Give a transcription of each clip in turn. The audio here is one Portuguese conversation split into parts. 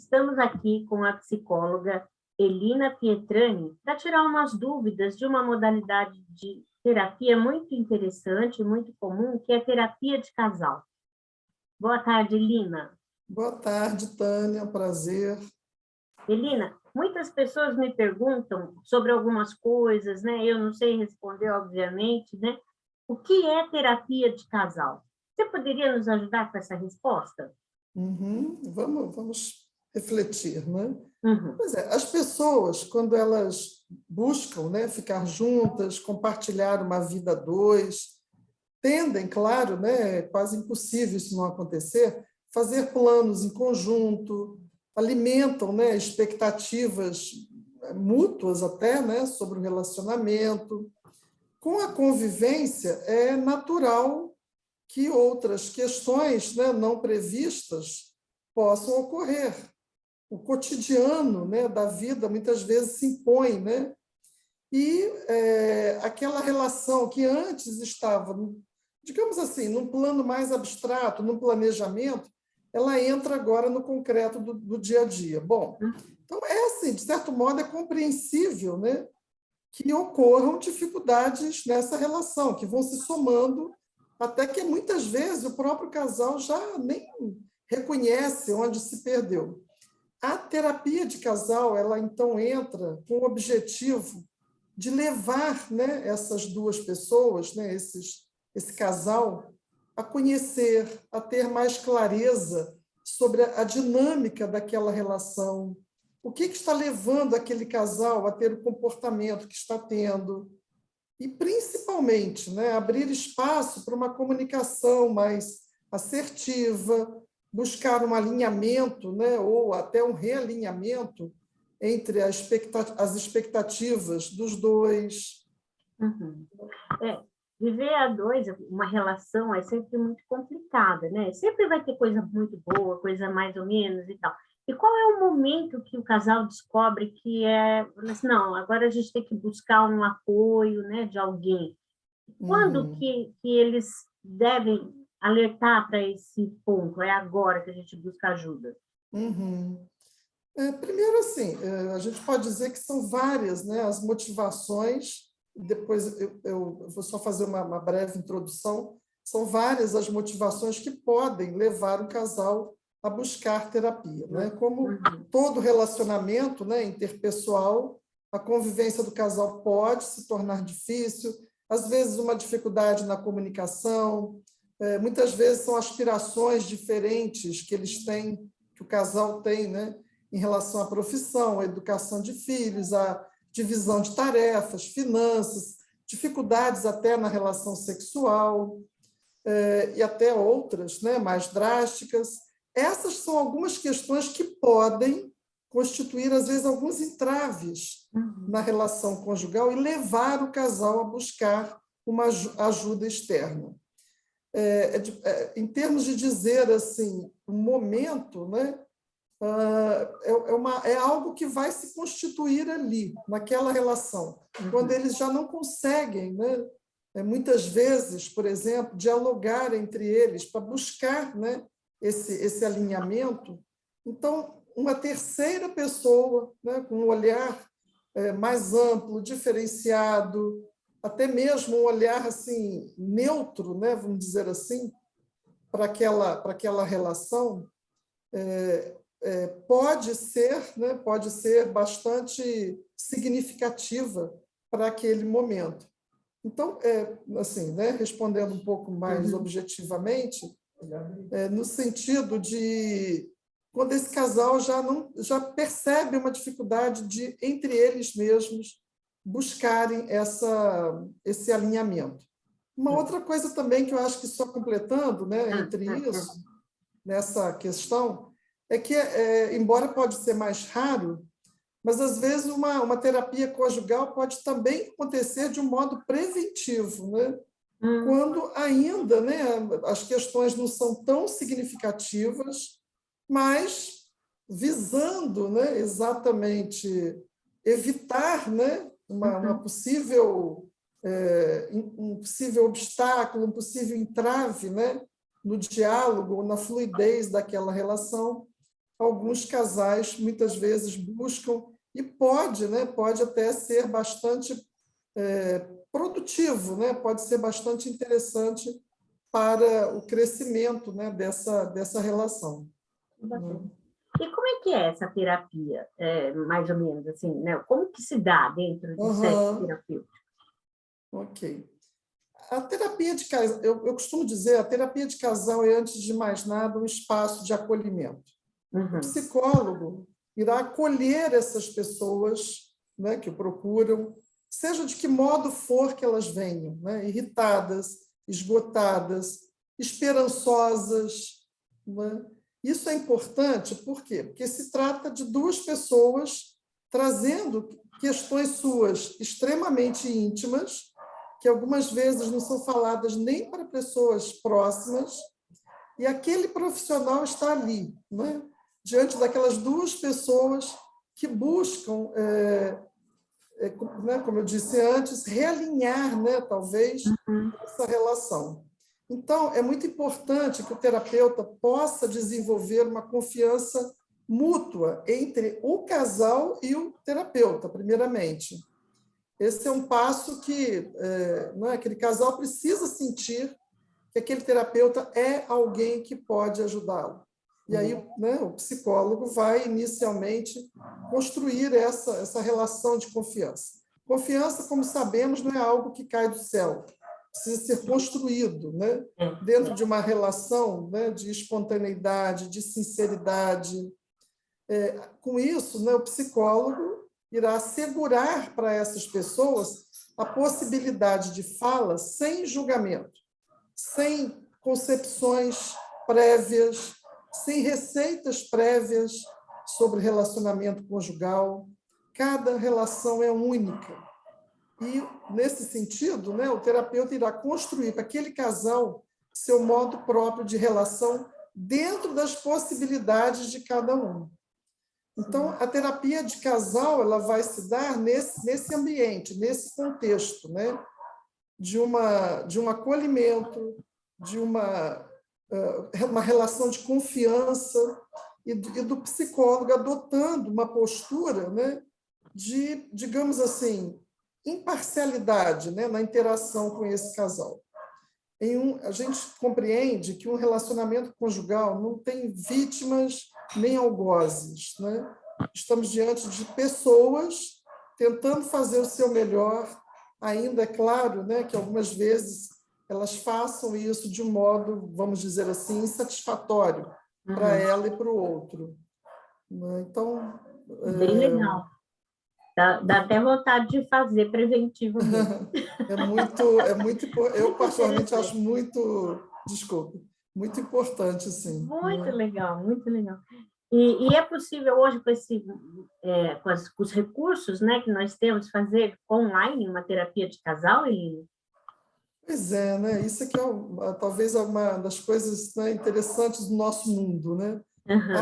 Estamos aqui com a psicóloga Elina Pietrani para tirar umas dúvidas de uma modalidade de terapia muito interessante, muito comum, que é a terapia de casal. Boa tarde, Elina. Boa tarde, Tânia, prazer. Elina, muitas pessoas me perguntam sobre algumas coisas, né? Eu não sei responder, obviamente, né? O que é terapia de casal? Você poderia nos ajudar com essa resposta? Vamos refletir, né? Uhum. Pois é, as pessoas, quando elas buscam, né, ficar juntas, compartilhar uma vida a dois, tendem, claro, né, é quase impossível isso não acontecer, fazer planos em conjunto, alimentam, né, expectativas mútuas até, né, sobre o relacionamento. Com a convivência, é natural que outras questões, né, não previstas possam ocorrer. O cotidiano, né, da vida muitas vezes se impõe, né? E aquela relação que antes estava, digamos assim, num plano mais abstrato, num planejamento, ela entra agora no concreto do dia a dia. Bom, então é assim, de certo modo é compreensível, né, que ocorram dificuldades nessa relação, que vão se somando, até que muitas vezes o próprio casal já nem reconhece onde se perdeu. A terapia de casal, ela então entra com o objetivo de levar, né, essas duas pessoas, né, esse casal, a conhecer, a ter mais clareza sobre a dinâmica daquela relação, o que está levando aquele casal a ter o comportamento que está tendo, e principalmente, né, abrir espaço para uma comunicação mais assertiva, buscar um alinhamento, né, ou até um realinhamento entre as expectativas dos dois. Uhum. Viver a dois, uma relação é sempre muito complicada, né? Sempre vai ter coisa muito boa, coisa mais ou menos e tal. E qual é o momento que o casal descobre que assim, não, agora a gente tem que buscar um apoio, né, de alguém? Quando que eles devem alertar para esse ponto? É agora que a gente busca ajuda? Uhum. Primeiro, assim, a gente pode dizer que são várias, né, as motivações. Depois eu vou só fazer uma breve introdução. São várias as motivações que podem levar o casal a buscar terapia, né? Como todo relacionamento, né, interpessoal, a convivência do casal pode se tornar difícil, às vezes uma dificuldade na comunicação, muitas vezes são aspirações diferentes que eles têm, que o casal tem, né, em relação à profissão, à educação de filhos, à divisão de tarefas, finanças, dificuldades até na relação sexual, e até outras, né, mais drásticas. Essas são algumas questões que podem constituir, às vezes, alguns entraves na relação conjugal e levar o casal a buscar uma ajuda externa. Em termos de dizer assim, o momento, né, é algo que vai se constituir ali, naquela relação, quando eles já não conseguem, né, muitas vezes, por exemplo, dialogar entre eles para buscar, né, esse alinhamento. Então, uma terceira pessoa, né, com um olhar mais amplo, diferenciado, até mesmo um olhar assim neutro, né, vamos dizer assim, para aquela relação, pode ser bastante significativa para aquele momento. Então, assim, né, respondendo um pouco mais objetivamente, no sentido de quando esse casal já percebe uma dificuldade de, entre eles mesmos, buscarem esse alinhamento. Uma outra coisa também que eu acho que só completando, né, entre isso, nessa questão, é que, embora pode ser mais raro, mas às vezes uma terapia conjugal pode também acontecer de um modo preventivo, né? Quando ainda, né, as questões não são tão significativas, mas visando, né, exatamente evitar, né, um possível obstáculo, um possível entrave, né, no diálogo, na fluidez daquela relação. alguns casais muitas vezes buscam, e pode, né, pode até ser bastante produtivo, né, pode ser bastante interessante para o crescimento, né, dessa relação. Bacana. E como é que é essa terapia, mais ou menos assim, né? Como que se dá dentro do sexo Uhum. terapêutico? Ok. A terapia de casal, eu costumo dizer, a terapia de casal é, antes de mais nada, um espaço de acolhimento. O Uhum. psicólogo irá acolher essas pessoas, né, que o procuram, seja de que modo for que elas venham, né, irritadas, esgotadas, esperançosas, né? Isso é importante, por quê? Porque se trata de duas pessoas trazendo questões suas extremamente íntimas, que algumas vezes não são faladas nem para pessoas próximas, e aquele profissional está ali, né? Diante daquelas duas pessoas que buscam, né, como eu disse antes, realinhar, né, talvez, Uhum. essa relação. Então, é muito importante que o terapeuta possa desenvolver uma confiança mútua entre o casal e o terapeuta, primeiramente. Esse é um passo que não é, aquele casal precisa sentir que aquele terapeuta é alguém que pode ajudá-lo. E aí, né, o psicólogo vai inicialmente construir essa relação de confiança. Confiança, como sabemos, não é algo que cai do céu, precisa ser construído, né, dentro de uma relação, né, de espontaneidade, de sinceridade. Com isso, né, o psicólogo irá assegurar para essas pessoas a possibilidade de fala sem julgamento, sem concepções prévias, sem receitas prévias sobre relacionamento conjugal. Cada relação é única. E, nesse sentido, né, o terapeuta irá construir para aquele casal seu modo próprio de relação dentro das possibilidades de cada um. Então, a terapia de casal ela vai se dar nesse ambiente, nesse contexto, né? De um acolhimento, de uma relação de confiança e do psicólogo adotando uma postura, né, de, digamos assim, imparcialidade, né, na interação com esse casal. A gente compreende que um relacionamento conjugal não tem vítimas nem algozes, né? Estamos diante de pessoas tentando fazer o seu melhor, ainda é claro, né, que algumas vezes elas façam isso de um modo, vamos dizer assim, insatisfatório para ela e para o outro, né? Então, Bem legal. Dá até vontade de fazer preventivo mesmo. eu particularmente Interessante. acho muito importante, sim, Muito né? legal, muito legal. E é possível hoje, com os recursos, né, que nós temos, fazer online uma terapia de casal? Pois é, né? Isso aqui é talvez uma das coisas, né, interessantes do nosso mundo, né? Uhum.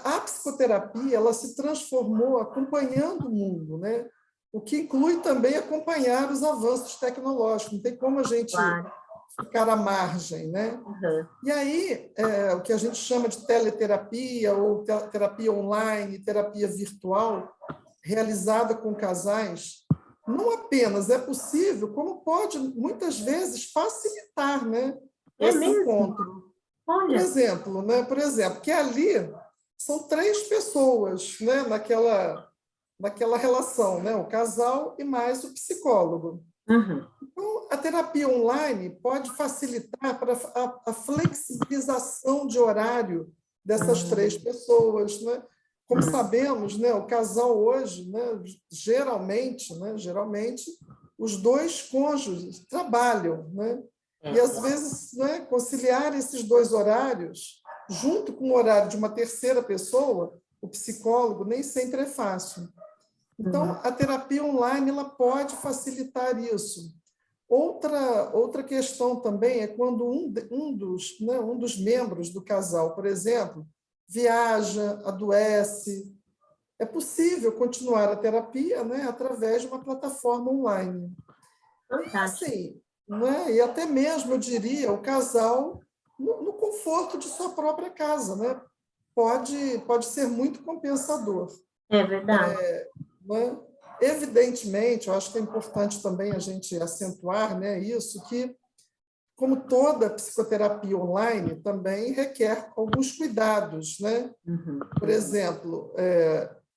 A psicoterapia ela se transformou acompanhando o mundo, né? O que inclui também acompanhar os avanços tecnológicos. Não tem como a gente Claro. ficar à margem, né? Uhum. E aí, o que a gente chama de teleterapia ou terapia online, terapia virtual, realizada com casais, não apenas é possível, como pode, muitas vezes, facilitar, né, É esse mesmo? encontro. Olha. Por exemplo, que ali são três pessoas, né, naquela relação, né, o casal e mais o psicólogo. Uhum. Então, a terapia online pode facilitar para a flexibilização de horário dessas três pessoas, né? Como sabemos, né, o casal hoje, né, geralmente, os dois cônjuges trabalham, né? E às vezes, né, conciliar esses dois horários, junto com o horário de uma terceira pessoa, o psicólogo, nem sempre é fácil. Então, a terapia online ela pode facilitar isso. Outra questão também é quando um dos membros do casal, por exemplo, viaja, adoece. É possível continuar a terapia, né, através de uma plataforma online. E, Fantástico. assim, né, e até mesmo, eu diria, o casal no conforto de sua própria casa, né? pode ser muito compensador, É verdade. né? Evidentemente, eu acho que é importante também a gente acentuar, né, isso, que, como toda psicoterapia online, também requer alguns cuidados, né? Uhum. Por exemplo,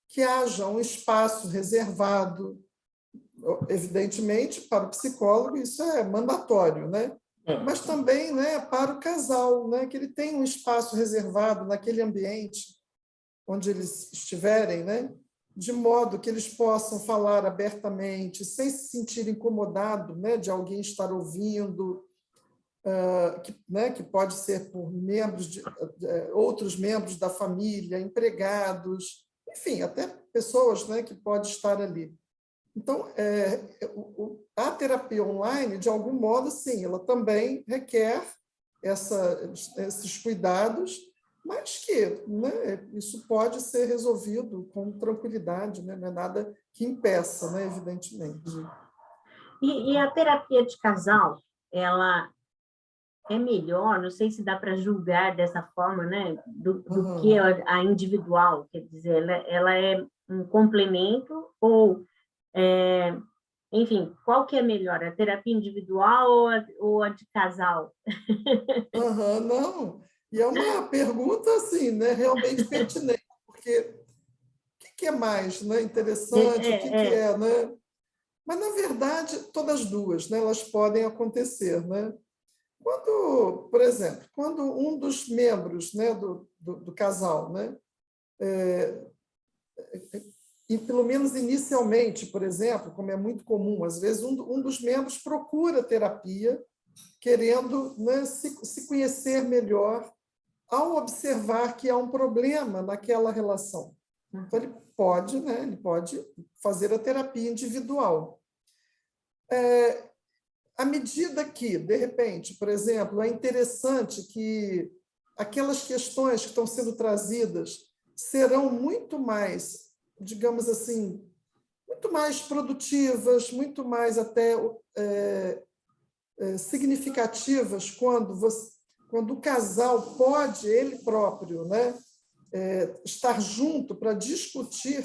que haja um espaço reservado, evidentemente, para o psicólogo, isso é mandatório, né? Mas também, né, para o casal, né, que ele tenha um espaço reservado naquele ambiente onde eles estiverem, né, de modo que eles possam falar abertamente, sem se sentir incomodado, né, de alguém estar ouvindo, que pode ser por outros membros da família, empregados, enfim, até pessoas, né, que podem estar ali. Então, a terapia online, de algum modo, sim, ela também requer esses cuidados, mas que, né, isso pode ser resolvido com tranquilidade, né? Não é nada que impeça, né, evidentemente. E a terapia de casal, ela é melhor, não sei se dá para julgar dessa forma, né, do que Uhum. a individual, quer dizer, ela é um complemento ou, enfim, qual que é melhor, a terapia individual ou a de casal? Uhum, não. E é uma pergunta assim, né, realmente pertinente, porque o que é mais, né, interessante, o que É, é, né? Mas, na verdade, todas as duas, né, elas podem acontecer, né? Quando, por exemplo, quando um dos membros, né, do casal, né, e pelo menos inicialmente, por exemplo, como é muito comum, às vezes um dos membros procura terapia, querendo, né, se conhecer melhor, ao observar que há um problema naquela relação. Então, ele pode fazer a terapia individual. À medida que, de repente, por exemplo, é interessante que aquelas questões que estão sendo trazidas serão muito mais, digamos assim, muito mais produtivas, muito mais até significativas quando o casal pode, ele próprio, né, estar junto para discutir,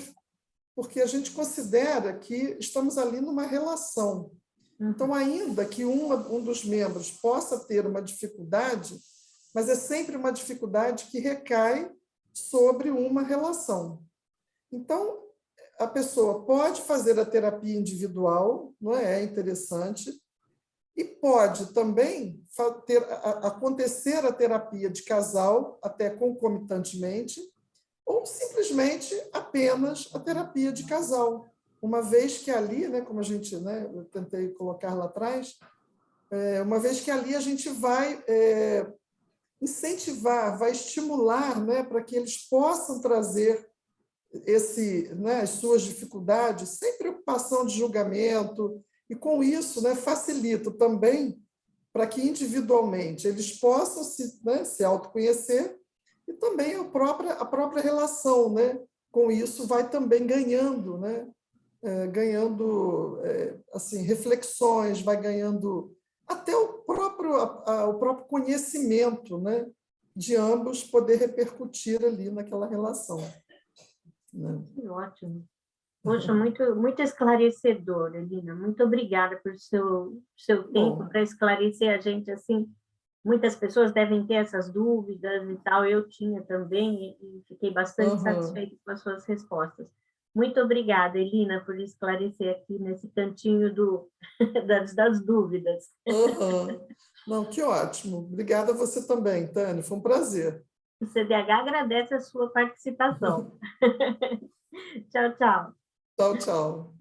porque a gente considera que estamos ali numa relação. Então, ainda que um dos membros possa ter uma dificuldade, mas é sempre uma dificuldade que recai sobre uma relação. Então, a pessoa pode fazer a terapia individual, não é? É interessante, e pode também acontecer a terapia de casal, até concomitantemente, ou simplesmente apenas a terapia de casal. Uma vez que ali, né, como a gente, né, eu tentei colocar lá atrás, uma vez que ali a gente vai incentivar, vai estimular, né, para que eles possam trazer né, as suas dificuldades sem preocupação de julgamento, e com isso, né, facilita também para que individualmente eles possam se autoconhecer, e também a própria relação, né, com isso vai também ganhando, né, ganhando assim reflexões, vai ganhando até o próprio conhecimento, né, de ambos poder repercutir ali naquela relação, né? que ótimo. Poxa, muito esclarecedor, Elina. Muito obrigada por seu tempo Bom, para esclarecer a gente assim. Muitas pessoas devem ter essas dúvidas e tal. Eu tinha também e fiquei bastante uhum, satisfeita com as suas respostas. Muito obrigada, Elina, por esclarecer aqui nesse cantinho das dúvidas. uhum. Não, que ótimo. Obrigada a você também, Tânia. Foi um prazer. O CDH agradece a sua participação. Tchau, tchau. Tchau, tchau.